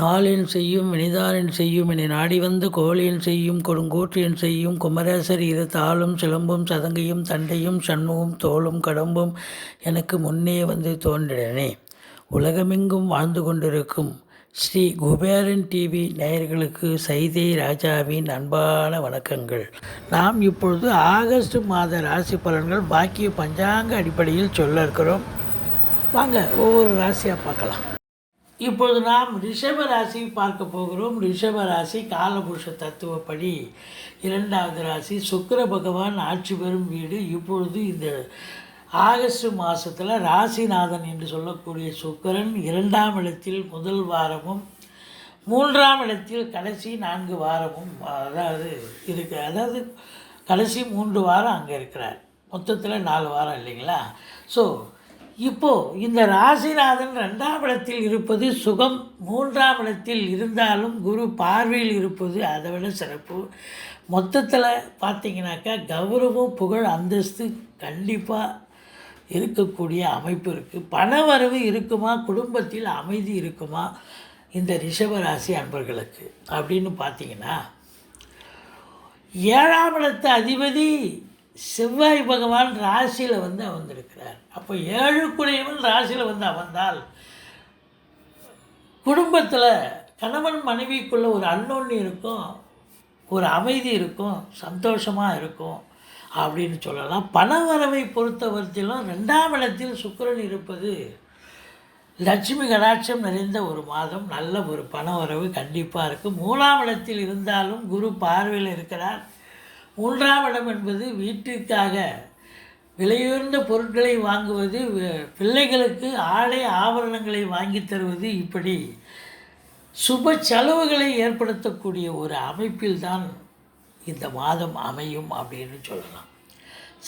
நாளென் செய்யும் வினிதானென் செய்யும் என்னை நாடி வந்த கோளென் செய்யும் கொடுங்கோற்றென் செய்யும் குமரேசர் இரு தாளும் சிலம்பும் சதங்கையும் தண்டையும் சண்முகம் தோளும் கடம்பும் எனக்கு முன்னே வந்து தோன்றினே. உலகமெங்கும் வாழ்ந்து கொண்டிருக்கும் ஸ்ரீ குபேரன் டிவி நேயர்களுக்கு சைதை ராஜாவின் அன்பான வணக்கங்கள். நாம் இப்பொழுது ஆகஸ்ட் மாத ராசி பலன்கள் பாக்கிய பஞ்சாங்க அடிப்படையில் சொல்ல இருக்கிறோம். வாங்க ஒவ்வொரு ராசியாக பார்க்கலாம். இப்பொழுது நாம் ரிஷப ராசி பார்க்க போகிறோம். ரிஷப ராசி காலபுருஷ தத்துவப்படி 2வது ராசி. சுக்கிர பகவான் ஆட்சி பெறும் வீடு. இப்பொழுது இந்த ஆகஸ்ட் மாதத்தில் ராசிநாதன் என்று சொல்லக்கூடிய சுக்கிரன் 2ஆம் இடத்தில் முதல் வாரமும் 3ஆம் இடத்தில் கடைசி 4 வாரமும் அதாவது கடைசி 3 வாரம் அங்கே இருக்கிறார். மொத்தத்தில் 4 வாரம் இல்லைங்களா? ஸோ இப்போது இந்த ராசிநாதன் 2ஆம் இடத்தில் இருப்பது சுகம். 3ஆம் இடத்தில் இருந்தாலும் குரு பார்வையில் இருப்பது அதை விட சிறப்பு. மொத்தத்தில் பார்த்திங்கனாக்கா கௌரவம் புகழ் அந்தஸ்து கண்டிப்பாக இருக்கக்கூடிய அமைப்பு இருக்குது. பண வரவு இருக்குமா, குடும்பத்தில் அமைதி இருக்குமா இந்த ரிஷபராசி அன்பர்களுக்கு அப்படின்னு பார்த்திங்கன்னா, 7ஆம் இடத்து அதிபதி செவ்வாய் பகவான் ராசியில் அமர்ந்திருக்கிறார். அப்போ 7க்குடையவன் ராசியில் அமர்ந்தால் குடும்பத்தில் கணவன் மனைவிக்குள்ளே ஒரு அன்னோன்யம் இருக்கும், ஒரு அமைதி இருக்கும், சந்தோஷமாக இருக்கும் அப்படின்னு சொல்லலாம். பணவரவை பொறுத்தவரையிலும் 2ஆம் இடத்தில் சுக்கிரன் இருப்பது லட்சுமி கடாட்சம் நிறைந்த ஒரு மாதம். நல்ல ஒரு பணவரவு கண்டிப்பாக இருக்குது. 3ஆம் இடத்தில் இருந்தாலும் குரு பார்வையில் இருக்கிறார். 3ஆம் இடம் என்பது வீட்டிற்காக விலையுயர்ந்த பொருட்களை வாங்குவது, பிள்ளைகளுக்கு ஆடை ஆபரணங்களை வாங்கி தருவது, இப்படி சுப செலவுகளை ஏற்படுத்தக்கூடிய ஒரு அமைப்பில்தான் இந்த மாதம் அமையும் அப்படின்னு சொல்லலாம்.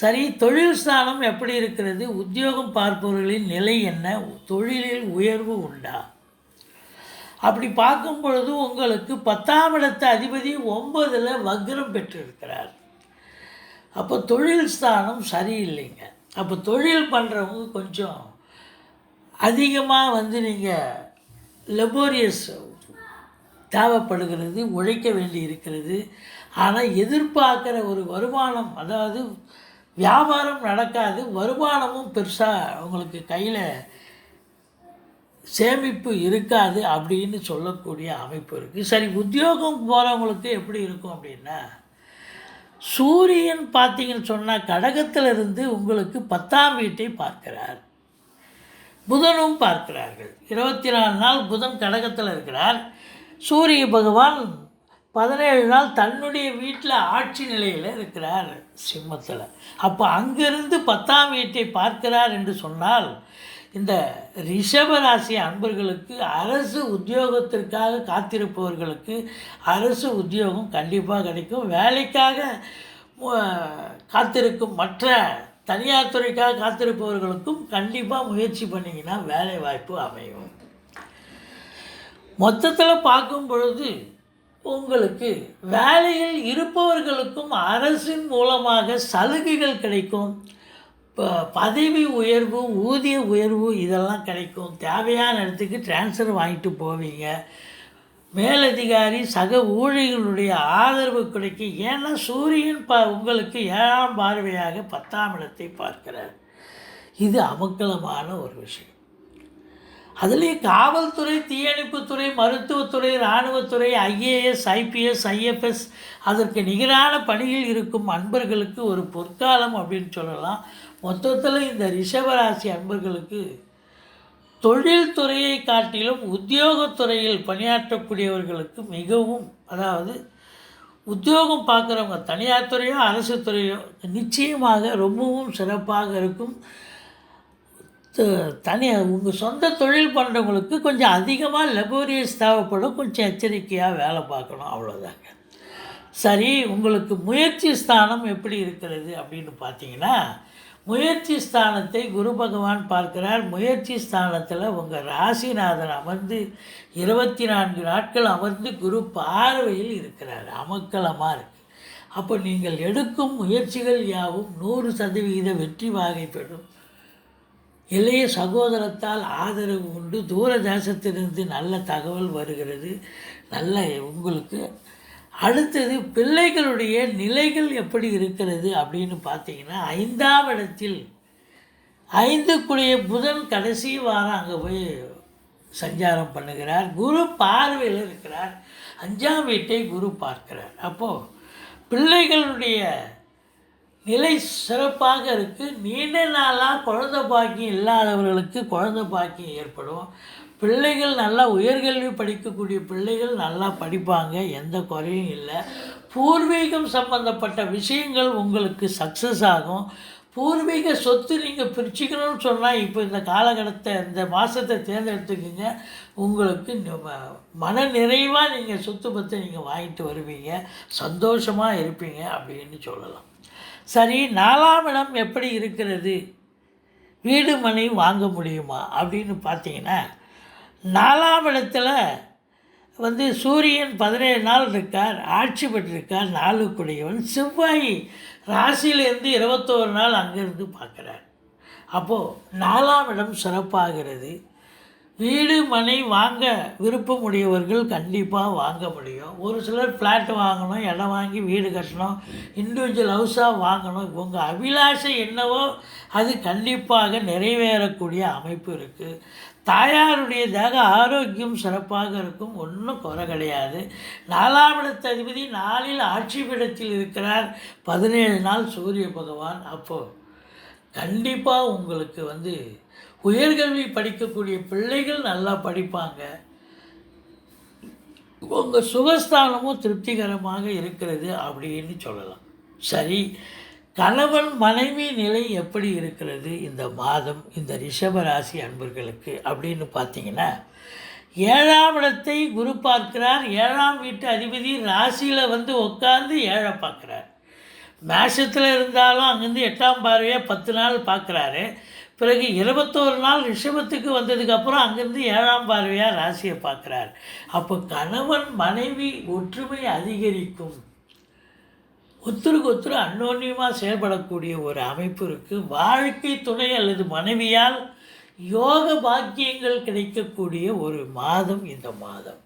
சரி, தொழில் ஸ்தானம் எப்படி இருக்கிறது? உத்தியோகம் பார்ப்பவர்களின் நிலை என்ன? தொழிலில் உயர்வு உண்டா? அப்படி பார்க்கும் பொழுது உங்களுக்கு 10ஆம் இடத்து அதிபதி 9ல் வக்ரம் பெற்றிருக்கிறார். அப்போ தொழில் ஸ்தானம் சரியில்லைங்க. அப்போ தொழில் பண்ணுறவங்க கொஞ்சம் அதிகமாக நீங்கள் லெபோரியஸ் தேவைப்படுகிறது, உழைக்க வேண்டி இருக்கிறது. ஆனால் எதிர்பார்க்குற ஒரு வருமானம், அதாவது வியாபாரம் நடக்காது, வருமானமும் பெருசாக உங்களுக்கு கையில் சேமிப்பு இருக்காது அப்படின்னு சொல்லக்கூடிய அமைப்பு இருக்குது. சரி, உத்தியோகம் போகிறவங்களுக்கு எப்படி இருக்கும் அப்படின்னா, சூரியன் பார்த்தீங்கன்னு சொன்னால் கடகத்திலிருந்து உங்களுக்கு 10ஆம் வீட்டை பார்க்கிறார், புதனும் பார்க்கிறார்கள். 24 நாள் புதன் கடகத்தில் இருக்கிறார். சூரிய பகவான் 17 நாள் தன்னுடைய வீட்டில் ஆட்சி நிலையில் இருக்கிறார் சிம்மத்தில். அப்போ அங்கிருந்து 10ஆம் வீட்டை பார்க்கிறார் என்று சொன்னால் இந்த ரிஷபராசி அன்பர்களுக்கு அரசு உத்தியோகத்திற்காக காத்திருப்பவர்களுக்கு அரசு உத்தியோகம் கண்டிப்பாக கிடைக்கும். வேலைக்காக காத்திருக்கும் மற்ற தனியார் துறைக்காக காத்திருப்பவர்களுக்கும் கண்டிப்பாக முயற்சி பண்ணிங்கன்னா வேலை வாய்ப்பு அமையும். மொத்தத்தில் பார்க்கும் பொழுது உங்களுக்கு வேலையில் இருப்பவர்களுக்கும் அரசின் மூலமாக சலுகைகள் கிடைக்கும். பதவி உயர்வு, ஊதிய உயர்வு இதெல்லாம் கிடைக்கும். தேவையான இடத்துக்கு டிரான்ஸ்ஃபர் வாங்கிட்டு போவீங்க. மேலதிகாரி சக ஊழியர்களுடைய ஆதரவு கிடைக்கும். ஏன்னா சூரியன் உங்களுக்கு 7ஆம் பார்வையாக 10ஆம் இடத்தை பார்க்கிறார். இது அமங்கலமான ஒரு விஷயம். அதுலேயும் காவல்துறை, தீயணைப்புத்துறை, மருத்துவத்துறை, இராணுவத்துறை, ஐஏஎஸ், ஐபிஎஸ், ஐஎஃப்எஸ் அதற்கு நிகரான பணியில் இருக்கும் அன்பர்களுக்கு ஒரு பொற்காலம் அப்படின்னு சொல்லலாம். மொத்தத்தில் இந்த ரிஷபராசி அன்பர்களுக்கு தொழில்துறையை காட்டிலும் உத்தியோகத்துறையில் பணியாற்றக்கூடியவர்களுக்கு மிகவும், அதாவது உத்தியோகம் பார்க்குறவங்க தனியார் துறையோ அரசு துறையோ நிச்சயமாக ரொம்பவும் சிறப்பாக இருக்கும். உங்கள் சொந்த தொழில் பண்ணுறவங்களுக்கு கொஞ்சம் அதிகமாக லெபோரியஸ் தேவைப்படும். கொஞ்சம் எச்சரிக்கையாக வேலை பார்க்கணும், அவ்வளோதாங்க. சரி, உங்களுக்கு முயற்சி ஸ்தானம் எப்படி இருக்கிறது அப்படின்னு பார்த்தீங்கன்னா, முயற்சி ஸ்தானத்தை குரு பகவான் பார்க்கிறார். முயற்சி ஸ்தானத்தில் உங்கள் ராசிநாதன் அமர்ந்து 24 நாட்கள் அமர்ந்து குரு பார்வையில் இருக்கிறார். அமக்கலமாக இருக்குது. அப்போ நீங்கள் எடுக்கும் முயற்சிகள் யாவும் 100% வெற்றி வாகை பெறும். இளைய சகோதரத்தால் ஆதரவு உண்டு. தூர தேசத்திலிருந்து நல்ல தகவல் வருகிறது. நல்ல உங்களுக்கு அடுத்தது பிள்ளைகளுடைய நிலைகள் எப்படி இருக்கிறது அப்படின்னு பார்த்தீங்கன்னா, 5ஆம் இடத்தில் 5க்குடைய புதன் கடைசி வாரம் அங்கே போய் சஞ்சாரம் பண்ணுகிறார். குரு பார்வையில் இருக்கிறார். 5ஆம் வீட்டை குரு பார்க்கிறார். அப்போது பிள்ளைகளுடைய நிலை சிறப்பாக இருக்குது. நீண்ட நாளாக குழந்தை பாக்கியம் இல்லாதவர்களுக்கு குழந்தை பாக்கியம் ஏற்படும். பிள்ளைகள் நல்லா உயர்கல்வி படிக்கக்கூடிய பிள்ளைகள் நல்லா படிப்பாங்க, எந்த குறையும் இல்லை. பூர்வீகம் சம்பந்தப்பட்ட விஷயங்கள் உங்களுக்கு சக்ஸஸ் ஆகும். பூர்வீக சொத்து நீங்கள் பிரிச்சுக்கணும்னு சொன்னால் இப்போ இந்த காலகட்டத்தை இந்த மாதத்தை தேர்ந்தெடுத்துக்கிங்க. உங்களுக்கு மன நிறைவாக நீங்கள் சொத்து பற்றி நீங்கள் வாங்கிட்டு வருவீங்க, சந்தோஷமாக இருப்பீங்க அப்படின்னு சொல்லலாம். சரி, 4ஆம் இடம் எப்படி இருக்கிறது? வீடு மனை வாங்க முடியுமா அப்படின்னு பார்த்தீங்கன்னா, 4ஆம் இடத்துல சூரியன் 17 நாள் இருக்கார், ஆட்சி பெற்றிருக்கார். 4க்குடையவன் செவ்வாய் ராசியிலேருந்து 21 நாள் அங்கேருந்து பார்க்குறார். அப்போது 4ஆம் இடம் சிறப்பாகிறது. வீடு மனை வாங்க விருப்பம் உடையவர்கள் கண்டிப்பாக வாங்க முடியும். ஒரு சிலர் ஃப்ளாட் வாங்கணும், இடம் வாங்கி வீடு கட்டணும், இண்டிவிஜுவல் ஹவுஸாக வாங்கணும். உங்கள் அபிலாஷை என்னவோ அது கண்டிப்பாக நிறைவேறக்கூடிய அமைப்பு இருக்குது. தாயாருடைய தேக ஆரோக்கியம் சிறப்பாக இருக்கும், ஒன்றும் குறை கிடையாது. 4ஆம் இடத்து அதிபதி 4இல் ஆட்சி பீடத்தில் இருக்கிறார். 17 நாள் சூரிய பகவான். அப்போது கண்டிப்பாக உங்களுக்கு உயர்கல்வி படிக்கக்கூடிய பிள்ளைகள் நல்லா படிப்பாங்க. உங்கள் சுகஸ்தானமும் திருப்திகரமாக இருக்கிறது அப்படின்னு சொல்லலாம். சரி, கணவன் மனைவி நிலை எப்படி இருக்கிறது இந்த மாதம் இந்த ரிஷபராசி அன்பர்களுக்கு அப்படின்னு பார்த்தீங்கன்னா, 7ஆம் இடத்தை குரு பார்க்கிறார். 7ஆம் வீட்டு அதிபதி ராசியில் உட்கார்ந்து 7 பார்க்குறார். மேஷத்தில் இருந்தாலும் அங்கேருந்து 8ஆம் பார்வையாக 10 நாள் பார்க்குறாரு. பிறகு 21 நாள் ரிஷபத்துக்கு வந்ததுக்கப்புறம் அங்கேருந்து 7ஆம் பார்வையாக ராசியை பார்க்குறார். அப்போ கணவன் மனைவி ஒற்றுமை அதிகரிக்கும். ஒருத்தருக்கு ஒருத்தர் அந்யோன்யமாக செயல்படக்கூடிய ஒரு அமைப்பு இருக்குது. வாழ்க்கை துணை அல்லது மனைவியால் யோக பாக்கியங்கள் கிடைக்கக்கூடிய ஒரு மாதம் இந்த மாதம்.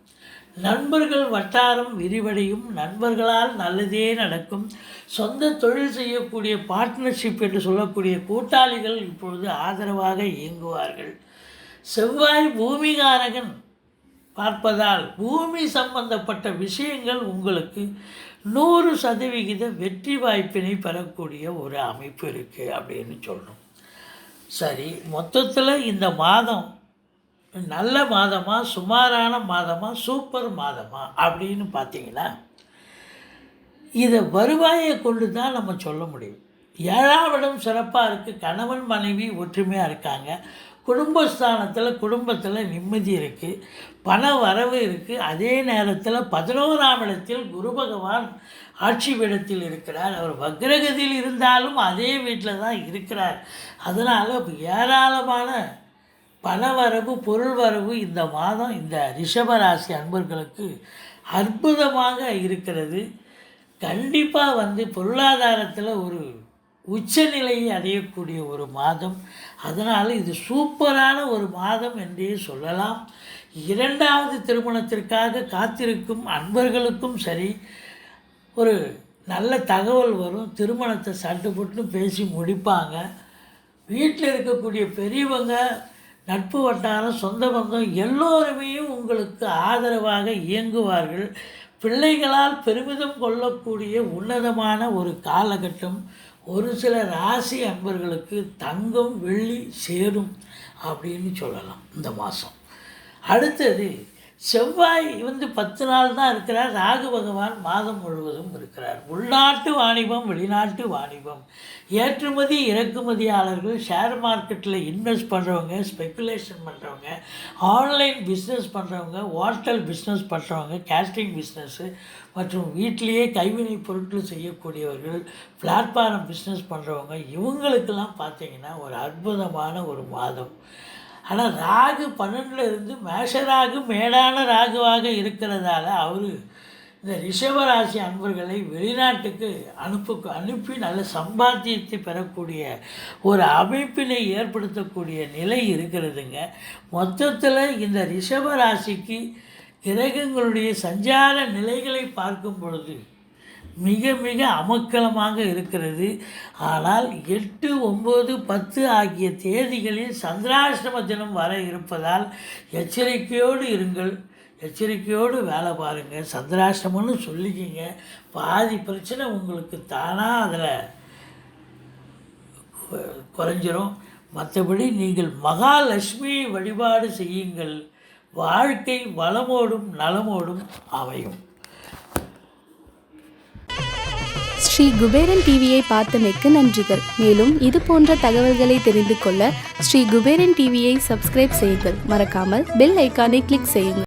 நண்பர்கள் வட்டாரம் விரிவடையும். நண்பர்களால் நல்லதே நடக்கும். சொந்த தொழில் செய்யக்கூடிய பார்ட்னர்ஷிப் என்று சொல்லக்கூடிய கூட்டாளிகள் இப்பொழுது ஆதரவாக இயங்குவார்கள். செவ்வாய் பூமிகாரகன் பார்ப்பதால் பூமி சம்பந்தப்பட்ட விஷயங்கள் உங்களுக்கு 100% வெற்றி வாய்ப்பினை பெறக்கூடிய ஒரு அமைப்பு இருக்குது அப்படின்னு சொல்லணும். சரி, மொத்தத்தில் இந்த மாதம் நல்ல மாதமா, சுமாரான மாதமா, சூப்பர் மாதமா அப்படின்னு பார்த்தீங்கன்னா, இதை வருவாயை கொண்டு தான் நம்ம சொல்ல முடியும். 7ஆம் இடம் சிறப்பாக இருக்குது. கணவன் மனைவி ஒற்றுமையாக இருக்காங்க. குடும்பத்தில் நிம்மதி இருக்குது. பண வரவு இருக்குது. அதே நேரத்தில் 11ஆம் இடத்தில் குரு பகவான் ஆட்சி பீடத்தில் இருக்கிறார். அவர் வக்ரகதியில் இருந்தாலும் அதே வீட்டில் தான் இருக்கிறார். அதனால் ஏராளமான பணவரவு பொருள் வரவு இந்த மாதம் இந்த ரிஷபராசி அன்பர்களுக்கு அற்புதமாக இருக்கிறது. கண்டிப்பாக பொருளாதாரத்தில் ஒரு உச்சநிலையை அடையக்கூடிய ஒரு மாதம். அதனால் இது சூப்பரான ஒரு மாதம் என்றே சொல்லலாம். 2வது திருமணத்திற்காக காத்திருக்கும் அன்பர்களுக்கும் சரி, ஒரு நல்ல தகவல் வரும். திருமணத்தை சட்டுப்பட்டு பேசி முடிப்பாங்க. வீட்டில் இருக்கக்கூடிய பெரியவங்க, நட்பு வட்டாரம், சொந்த பந்தம் எல்லோருமே உங்களுக்கு ஆதரவாக இயங்குவார்கள். பிள்ளைகளால் பெருமிதம் கொள்ளக்கூடிய உன்னதமான ஒரு காலகட்டம். ஒரு சில ராசி அன்பர்களுக்கு தங்கம் வெள்ளி சேரும் அப்படின்னு சொல்லலாம் இந்த மாதம். அடுத்தது செவ்வாய் 10 நாள் தான் இருக்கிறார். ராகு பகவான் மாதம் முழுவதும் இருக்கிறார். உள்நாட்டு வாணிபம், வெளிநாட்டு வாணிபம், ஏற்றுமதி இறக்குமதியாளர்கள், ஷேர் மார்க்கெட்டில் இன்வெஸ்ட் பண்ணுறவங்க, ஸ்பெக்குலேஷன் பண்ணுறவங்க, ஆன்லைன் பிஸ்னஸ் பண்ணுறவங்க, ஹோட்டல் பிஸ்னஸ் பண்ணுறவங்க, கேட்ரிங் பிஸ்னஸ்ஸு மற்றும் வீட்டிலேயே கைவினை பொருட்கள் செய்யக்கூடியவர்கள், பிளாட்ஃபார்ம் பிஸ்னஸ் பண்ணுறவங்க, இவங்களுக்கெல்லாம் பார்த்திங்கன்னா ஒரு அற்புதமான ஒரு மாதம். ஆனால் ராகு 12ல் இருந்து மேஷராகு மேடான ராகுவாக இருக்கிறதால அவர் இந்த ரிஷபராசி அன்பர்களை வெளிநாட்டுக்கு அனுப்பி நல்ல சம்பாத்தியத்தை பெறக்கூடிய ஒரு அமைப்பினை ஏற்படுத்தக்கூடிய நிலை இருக்கிறதுங்க. மொத்தத்தில் இந்த ரிஷபராசிக்கு கிரகங்களுடைய சஞ்சார நிலைகளை பார்க்கும் பொழுது மிக மிக அமக்கலமாக இருக்கிறது. ஆனால் 8, 9, 10 ஆகிய தேதிகளில் சந்திராஷ்டம தினம் வர இருப்பதால் எச்சரிக்கையோடு இருங்கள், எச்சரிக்கையோடு வேலை பாருங்கள். சந்திராஷ்டமம்னு சொல்லிக்கிங்க, பாதி பிரச்சனை உங்களுக்கு தானாக அதில் குறைஞ்சிரும். மற்றபடி நீங்கள் மகாலட்சுமி வழிபாடு செய்யுங்கள், வாழ்க்கை வளமோடும் நலமோடும் அமையும். ஸ்ரீ குபேரன் டிவியை பார்த்தமைக்கு நன்றிகள். மேலும் இது போன்ற தகவல்களை தெரிந்து கொள்ள ஸ்ரீ குபேரன் டிவியை சப்ஸ்கிரைப் செய்யுங்கள். மறக்காமல் பெல் ஐக்கானை கிளிக் செய்யுங்கள்.